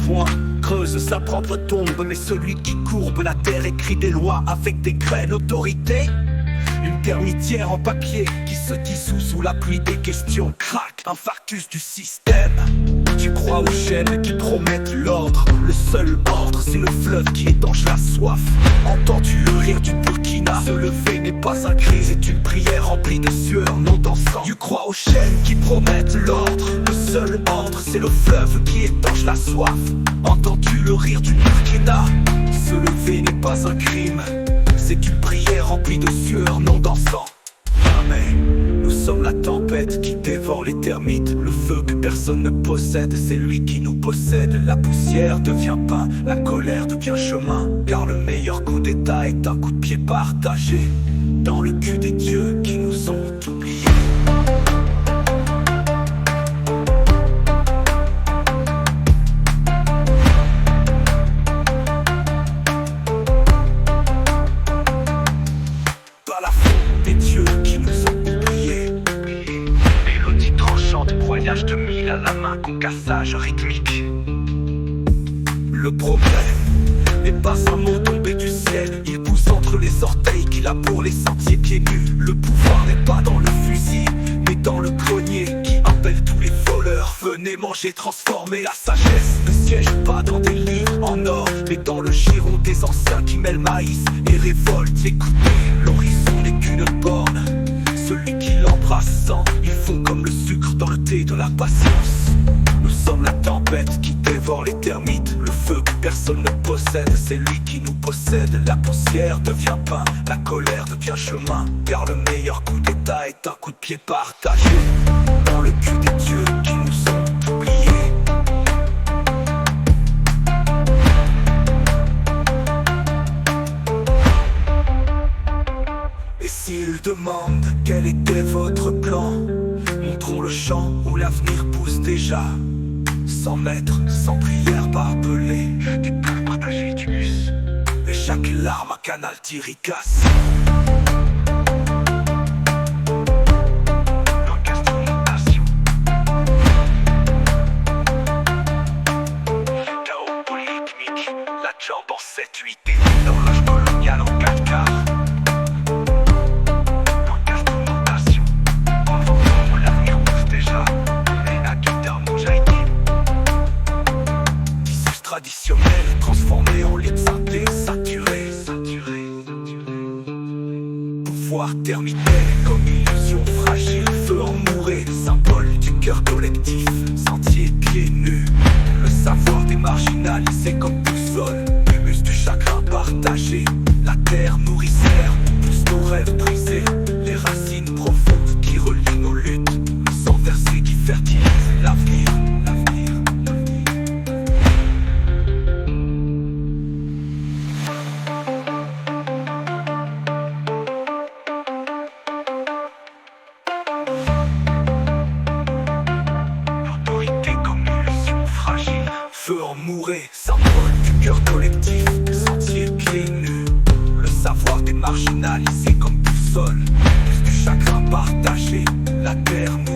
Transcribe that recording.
point creuse sa propre tombe. Mais celui qui courbe la terre écrit des lois avec des graines d'autorité. Une termitière en papier qui se dissout sous la pluie des questions. Crac, infarctus du système. Tu crois aux chaînes qui promettent l'ordre. Le seul ordre, c'est le fleuve qui étanche la soif. Entends-tu le rire du Burkina? Se lever n'est pas un cri, c'est une prière remplie de sueur non dansant. Tu crois aux chaînes qui promettent l'ordre. Le seul ordre, c'est le fleuve qui étanche la soif. Entends-tu le rire du Burkina? Se lever n'est pas un crime, c'est une prière remplie de sueur non dansant. Mais nous sommes la tempête qui dévore les termites. Le feu que personne ne possède, c'est lui qui nous possède. La poussière devient pain, la colère devient chemin. Car le meilleur coup d'état est un coup de pied partagé dans le cul des dieux qui nous ont oubliés. De mille à la main, concassage rythmique. Le problème n'est pas un mot tombé du ciel. Il pousse entre les orteils qu'il a pour les sentiers pieds nus. Le pouvoir n'est pas dans le fusil, mais dans le grenier qui appelle tous les voleurs. Venez manger, transformer la sagesse. Ne siège pas dans des livres en or, mais dans le giron des anciens qui mêlent maïs et révolte. Écoutez, l'horizon n'est qu'une borne. Celui qui l'embrasse sent, ils font comme le sucre dans le thé de la patience. Nous sommes la tempête qui dévore les termites. Le feu que personne ne possède, c'est lui qui nous possède. La poussière devient pain, la colère devient chemin. Car le meilleur coup d'état est un coup de pied partagé dans le cul des dieux qui nous ont oubliés. Et s'ils demandent quel était votre plan, montrons le champ où l'avenir pousse déjà. Sans maître, sans prière barbelée, du pain partagé du mus. Et chaque larme un canal d'irrigation. Chaos polyrythmique, la jambe en 7-8 et l'horloge coloniale en 4 quarts. Traditionnel, transformé en lit de synthé, saturé. Pouvoir terminé comme illusion fragile. Feu emmouré, symbole du cœur collectif. Sentier pieds nus, le savoir démarginalisé comme boussole. Humus du chagrin partagé, la terre nourricière pousse nos rêves brisés. Les racines profondes qui relient nos luttes, le sang versé qui fertilise l'avenir. Feu emmouré, symbole du cœur collectif. Sentier pieds nus, le savoir démarginalisé comme boussole. Plus du chagrin partagé, la terre nous